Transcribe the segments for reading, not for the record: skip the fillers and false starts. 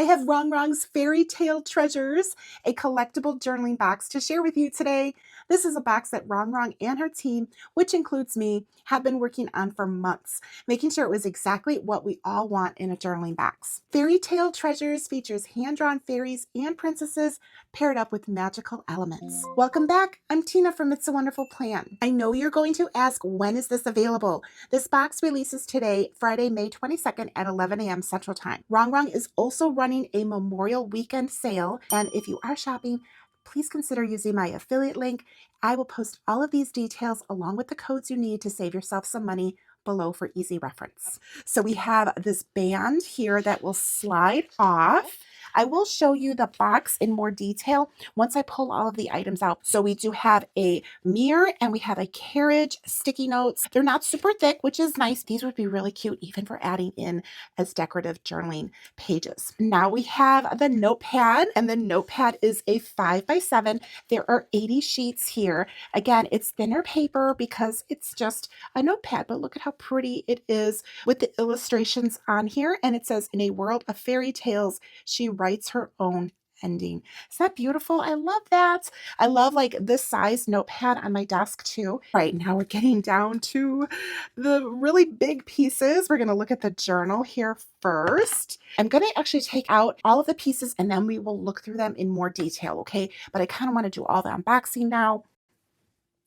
I have Rongrong's Fairytale Treasures, a collectible journaling box to share with you today. This is a box that Rongrong and her team, which includes me, have been working on for months, making sure it was exactly what we all want in a journaling box. Fairytale Treasures features hand-drawn fairies and princesses paired up with magical elements. Welcome back. I'm Tina from It's a Wonderful Plan. I know you're going to ask, when is this available? This box releases today, Friday, May 22nd at 11 a.m. Central Time. Rongrong is also running a Memorial Weekend sale, and if you are shopping, please consider using my affiliate link. I will post all of these details along with the codes you need to save yourself some money below for easy reference. So we have this band here that will slide off. I will show you the box in more detail once I pull all of the items out. So we do have a mirror and we have a Carriage sticky notes. They're not super thick, which is nice. These would be really cute even for adding in as decorative journaling pages. Now we have the Notepad, and the Notepad is a 5x7. There are 80 sheets here. Again, it's thinner paper because it's just a notepad, but look at how pretty it is with the illustrations on here. And it says, "In a world of fairy tales, she writes her own ending." Isn't that beautiful? I love that. I love like this size notepad on my desk too. Right now we're getting down to the really big pieces. We're going to look at the journal here first. I'm going to actually take out all of the pieces and then we will look through them in more detail, okay? But I kind of want to do all the unboxing now.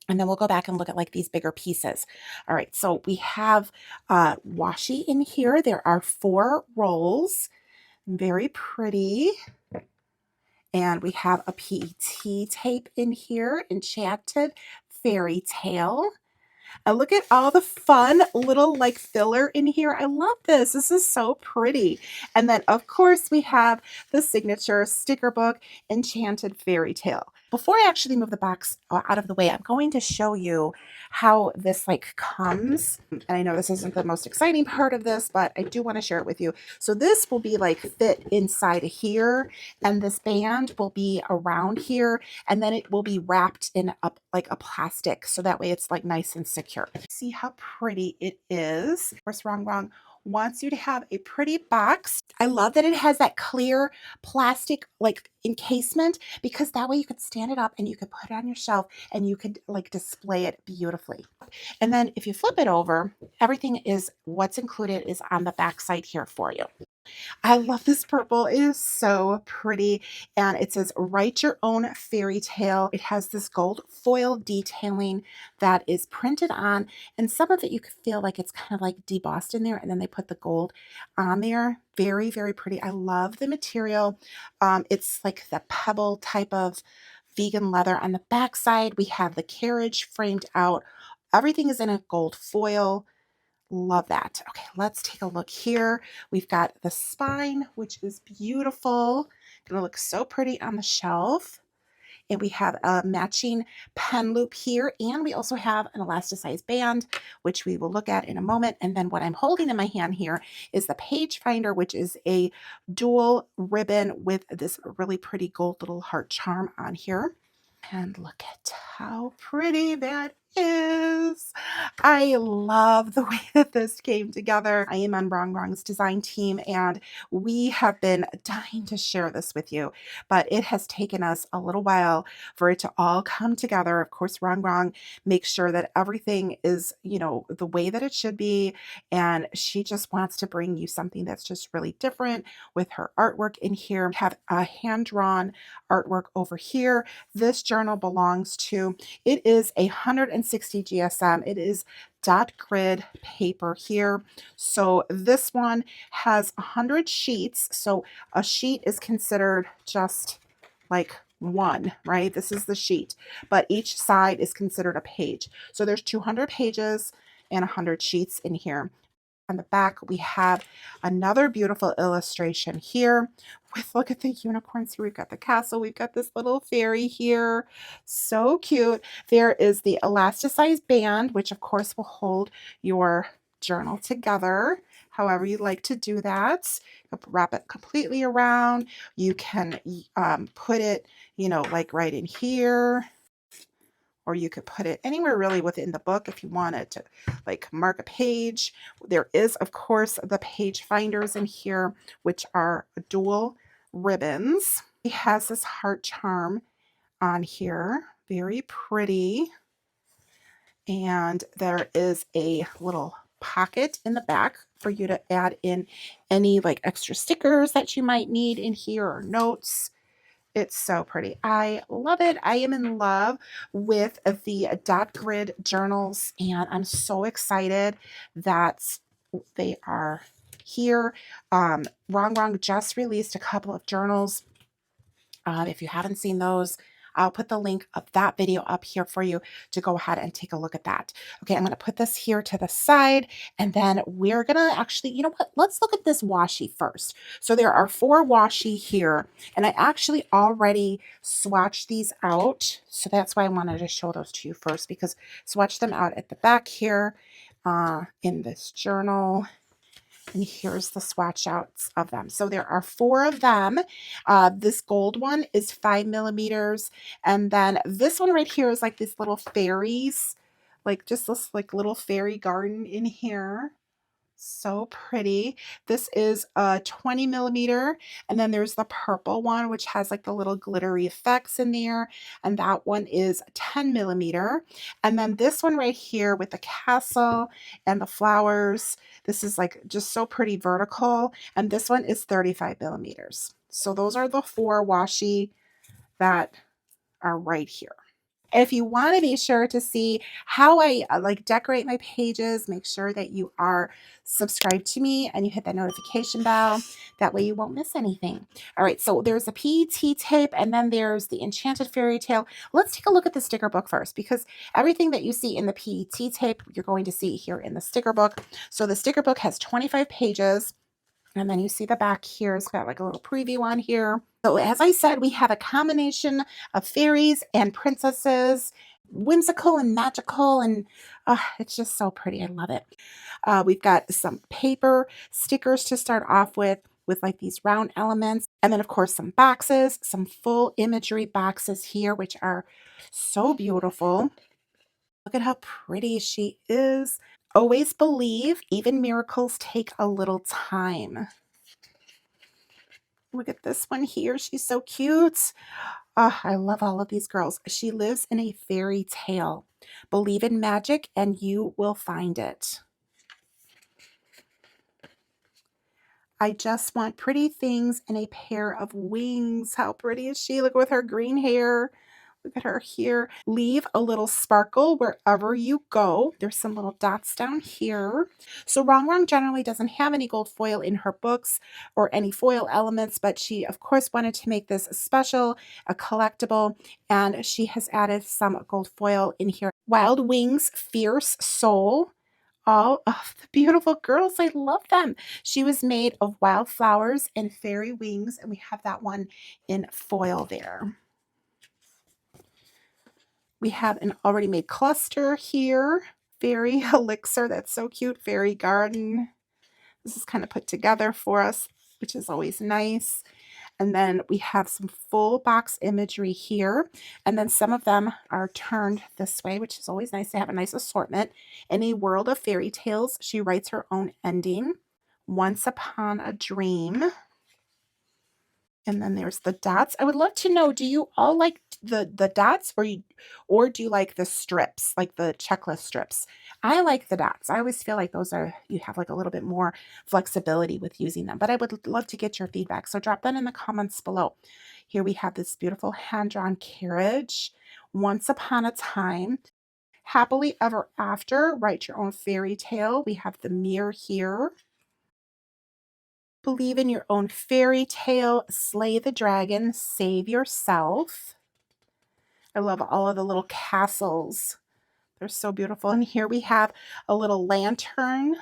And then we'll go back and look at like these bigger pieces. All right, so we have washi in here. There are 4 rolls. Very pretty. And we have a PET tape in here, Enchanted Fairy Tale. And look at all the fun little like filler in here. I love this. This is so pretty. And then of course we have the signature sticker book, Enchanted Fairy Tale. Before I actually move the box out of the way, I'm going to show you how this like comes. And I know this isn't the most exciting part of this, but I do want to share it with you. So this will be like fit inside here, and this band will be around here, and then it will be wrapped in like a plastic, so that way it's like nice and secure. See how pretty it is. Of course, Rongrong wants you to have a pretty box. I love that it has that clear plastic like encasement, because that way you could stand it up and you could put it on your shelf and you could like display it beautifully. And then if you flip it over, everything is what's included is on the back side here for you. I love this purple. It is so pretty. And it says, "Write your own fairy tale." It has this gold foil detailing that is printed on, and some of it you could feel like it's kind of like debossed in there, and then they put the gold on there. Very, very pretty. I love the material. It's like the pebble type of vegan leather. On the back side, we have the carriage framed out. Everything is in a gold foil. Love that. Okay, let's take a look here. We've got the spine, which is beautiful. Gonna look so pretty on the shelf. And we have a matching pen loop here. And we also have an elasticized band, which we will look at in a moment. And then what I'm holding in my hand here is the page finder, which is a dual ribbon with this really pretty gold little heart charm on here. And look at how pretty that is. I love the way that this came together. I am on Rongrong's design team, and we have been dying to share this with you, but it has taken us a little while for it to all come together. Of course, Rongrong makes sure that everything is, you know, the way that it should be, and she just wants to bring you something that's just really different with her artwork in here. We have a hand-drawn artwork over here. This journal belongs to, it is 160 GSM. It is dot grid paper here. So this one has 100 sheets. So a sheet is considered just like one, right? This is the sheet, but each side is considered a page. So there's 200 pages and 100 sheets in here. On the back, we have another beautiful illustration here with, look at the unicorns here. We've got the castle. We've got this little fairy here. So cute. There is the elasticized band, which of course will hold your journal together however you like to do that. You can wrap it completely around. You can put it, you know, like right in here, or you could put it anywhere really within the book if you wanted to like mark a page. There is, of course, the page finders in here, which are dual ribbons. It has this heart charm on here, very pretty. And there is a little pocket in the back for you to add in any like extra stickers that you might need in here or notes. It's so pretty. I love it. I am in love with the dot grid journals, and I'm so excited that they are here. Rongrong just released a couple of journals. If you haven't seen those, I'll put the link of that video up here for you to go ahead and take a look at that. Okay, I'm going to put this here to the side, and then we're going to actually, you know what, let's look at this washi first. So there are 4 washi here, and I actually already swatched these out. So that's why I wanted to show those to you first, because swatch them out at the back here in this journal. And here's the swatch outs of them. So there are 4 of them. This gold one is 5 millimeters. And then this one right here is like these little fairies, like just this like little fairy garden in here. So pretty. This is a 20 millimeter, and then there's the purple one, which has like the little glittery effects in there, and that one is 10 millimeter. And then this one right here with the castle and the flowers, this is like just so pretty vertical, and this one is 35 millimeters. So those are the 4 washi that are right here. If you want to be sure to see how I like decorate my pages, make sure that you are subscribed to me and you hit that notification bell. That way you won't miss anything. All right, so there's a PET tape, and then there's the Enchanted Fairy Tale. Let's take a look at the sticker book first, because everything that you see in the PET tape, you're going to see here in the sticker book. So the sticker book has 25 pages. And then you see the back here. It's got like a little preview on here. So as I said, we have a combination of fairies and princesses, whimsical and magical, and it's just so pretty. I love it. We've got some paper stickers to start off with like these round elements. And then of course some boxes, some full imagery boxes here, which are so beautiful. Look at how pretty she is. Always believe even miracles take a little time. Look at this one here. She's so cute. Oh, I love all of these girls. She lives in a fairy tale. Believe in magic and you will find it. I just want pretty things and a pair of wings. How pretty is she? Look with her green hair. Look at her here. Leave a little sparkle wherever you go. There's some little dots down here. So Rongrong generally doesn't have any gold foil in her books or any foil elements, but she, of course, wanted to make this special, a collectible, and she has added some gold foil in here. Wild Wings, Fierce Soul. All of the beautiful girls. I love them. She was made of wildflowers and fairy wings, and we have that one in foil there. We have an already made cluster here. Fairy elixir. That's so cute. Fairy garden. This is kind of put together for us, which is always nice. And then we have some full box imagery here. And then some of them are turned this way, which is always nice to have a nice assortment. In a world of fairy tales, she writes her own ending. Once upon a dream. And then there's the dots. I would love to know, do you all like the dots, or do you like the strips, like the checklist strips? I like the dots. I always feel like those are, you have like a little bit more flexibility with using them, but I would love to get your feedback. So drop that in the comments below. Here we have this beautiful hand-drawn carriage. Once upon a time. Happily ever after. Write your own fairy tale. We have the mirror here. Believe in your own fairy tale, slay the dragon, save yourself. I love all of the little castles. They're so beautiful. And here we have a little lantern,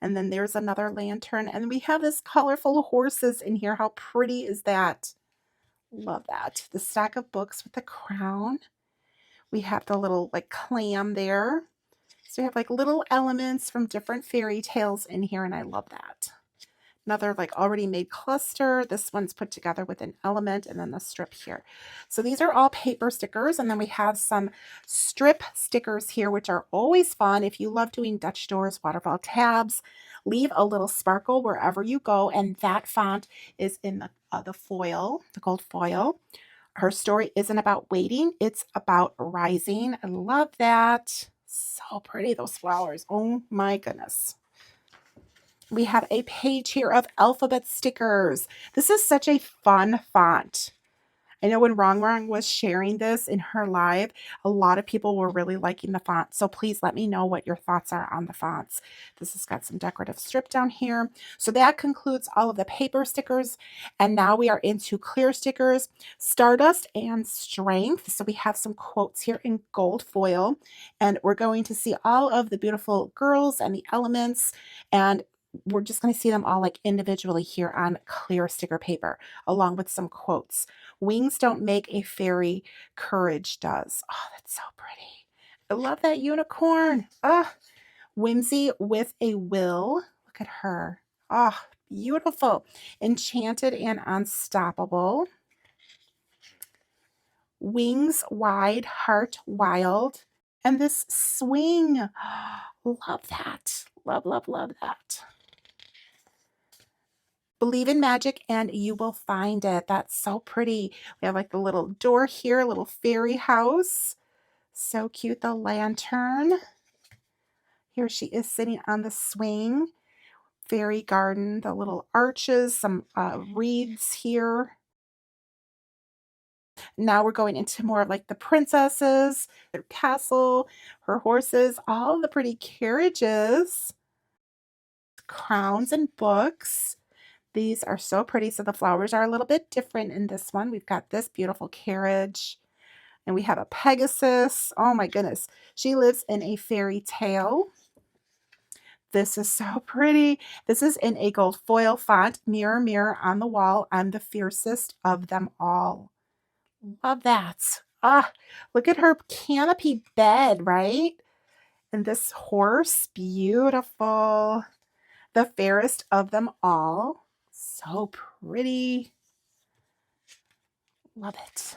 and then there's another lantern, and we have this colorful horses in here. How pretty is that? Love that. The stack of books with the crown. We have the little like clam there. So we have like little elements from different fairy tales in here, and I love that. Another like already made cluster. This one's put together with an element and then the strip here. So these are all paper stickers. And then we have some strip stickers here, which are always fun. If you love doing Dutch doors, waterfall tabs, leave a little sparkle wherever you go. And that font is in the foil, the gold foil. Her story isn't about waiting, it's about rising. I love that. So pretty, those flowers. Oh my goodness. We have a page here of alphabet stickers. This is such a fun font. I know when Rongrong was sharing this in her live, a lot of people were really liking the font. So please let me know what your thoughts are on the fonts. This has got some decorative strip down here. So that concludes all of the paper stickers. And now we are into clear stickers, Stardust and Strength. So we have some quotes here in gold foil. And we're going to see all of the beautiful girls and the elements. And we're just going to see them all like individually here on clear sticker paper, along with some quotes. Wings don't make a fairy, courage does. Oh, that's so pretty. I love that unicorn. Ah, whimsy with a will. Look at her. Oh, beautiful. Enchanted and unstoppable. Wings wide, heart wild. And this swing. Love that. Love, love, love that. Believe in magic and you will find it. That's so pretty. We have like the little door here, a little fairy house. So cute, the lantern. Here she is sitting on the swing. Fairy garden, the little arches, some reeds here. Now we're going into more of like the princesses, their castle, her horses, all the pretty carriages, crowns and books. These are so pretty. So the flowers are a little bit different in this one. We've got this beautiful carriage and we have a Pegasus. Oh my goodness. She lives in a fairy tale. This is so pretty. This is in a gold foil font. Mirror, mirror on the wall. I'm the fiercest of them all. Love that. Ah, look at her canopy bed, right? And this horse, beautiful. The fairest of them all. So pretty. Love it.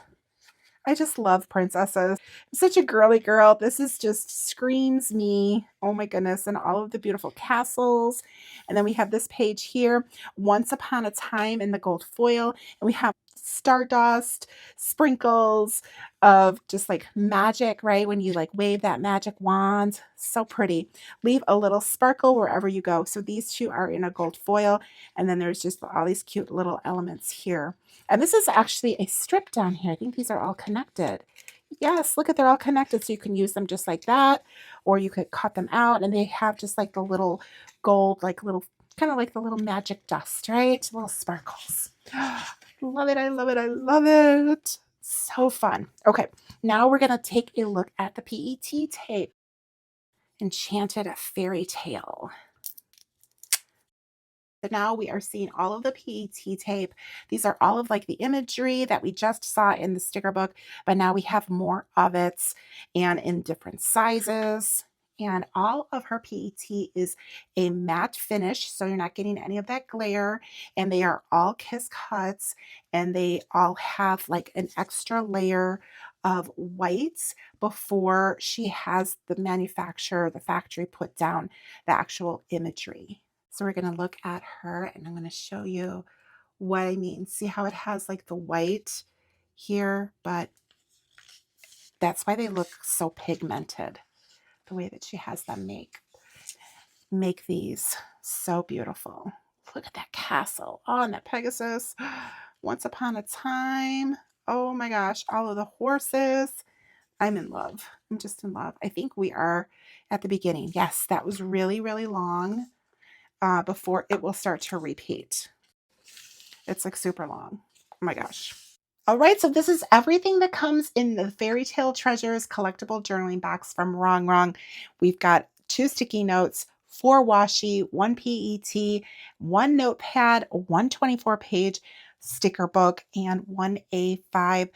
I just love princesses. I'm such a girly girl. This is just screams me. Oh my goodness. And all of the beautiful castles. And then we have this page here. Once upon a time in the gold foil. And we have stardust, sprinkles of just like magic, right? When you like wave that magic wand. So pretty. Leave a little sparkle wherever you go. So these two are in a gold foil. And then there's just all these cute little elements here. And this is actually a strip down here. I think these are all connected. Yes, look at, they're all connected. So you can use them just like that, or you could cut them out and they have just like the little gold, like little, kind of like the little magic dust, right? Little sparkles. Love it. I love it. I love it. So fun. Okay, now we're going to take a look at the PET tape. Enchanted Fairytale. So now we are seeing all of the PET tape. These are all of like the imagery that we just saw in the sticker book, but now we have more of it and in different sizes. And all of her PET is a matte finish, so you're not getting any of that glare. And they are all kiss cuts, and they all have like an extra layer of white before she has the manufacturer, the factory put down the actual imagery. So we're going to look at her and I'm going to show you what I mean. See how it has like the white here, but that's why they look so pigmented, the way that she has them make these so beautiful. Look at that castle. Oh, and that Pegasus. Once upon a time. Oh my gosh, all of the horses. I'm in love. I'm just in love. I think we are at the beginning. Yes, that was really, really long. Before it will start to repeat. It's like super long. Oh my gosh. All right, so this is everything that comes in the Fairytale Treasures collectible journaling box from Rongrong. We've got 2 sticky notes, 4 washi, 1 PET, 1 notepad, 1 24-page sticker book, and 1 A5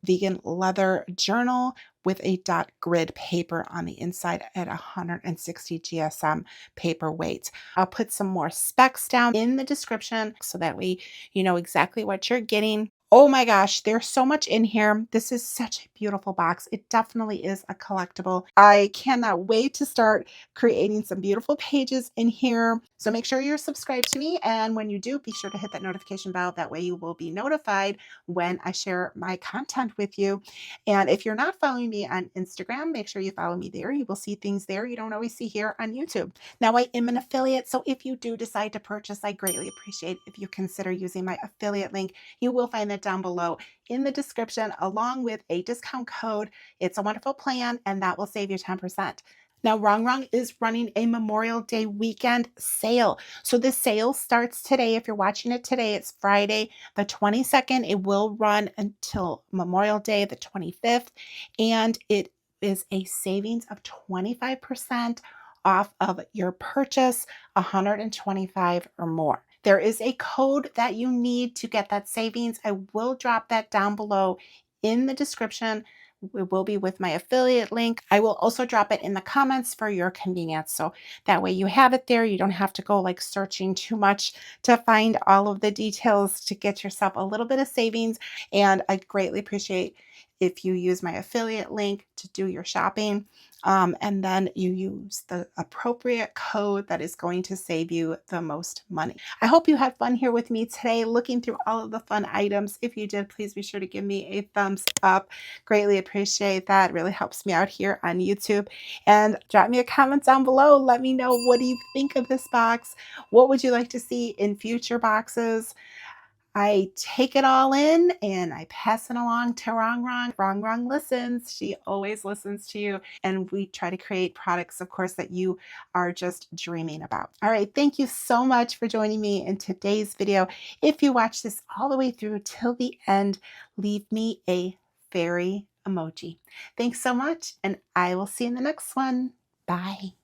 vegan leather journal with a dot grid paper on the inside at 160 GSM paper weight. I'll put some more specs down in the description so that way you know exactly what you're getting. Oh my gosh, there's so much in here. This is such a beautiful box. It definitely is a collectible. I cannot wait to start creating some beautiful pages in here. So make sure you're subscribed to me. And when you do, be sure to hit that notification bell. That way you will be notified when I share my content with you. And if you're not following me on Instagram, make sure you follow me there. You will see things there you don't always see here on YouTube. Now, I am an affiliate, so if you do decide to purchase, I greatly appreciate if you consider using my affiliate link. You will find that down below in the description, along with a discount code. It's a wonderful plan, and that will save you 10%. Now, Rongrong is running a Memorial Day weekend sale. So this sale starts today. If you're watching it today, it's Friday the 22nd. It will run until Memorial Day the 25th, and it is a savings of 25% off of your purchase, 125 or more. There is a code that you need to get that savings. I will drop that down below in the description. It will be with my affiliate link. I will also drop it in the comments for your convenience. So that way you have it there. You don't have to go like searching too much to find all of the details to get yourself a little bit of savings. And I greatly appreciate if you use my affiliate link to do your shopping. And then you use the appropriate code that is going to save you the most money. I hope you had fun here with me today, looking through all of the fun items. If you did, please be sure to give me a thumbs up. Greatly appreciate that. It really helps me out here on YouTube. And drop me a comment down below. Let me know, what do you think of this box? What would you like to see in future boxes? I take it all in and I pass it along to Rongrong. Rongrong listens. She always listens to you. And we try to create products, of course, that you are just dreaming about. All right. Thank you so much for joining me in today's video. If you watch this all the way through till the end, leave me a fairy emoji. Thanks so much. And I will see you in the next one. Bye.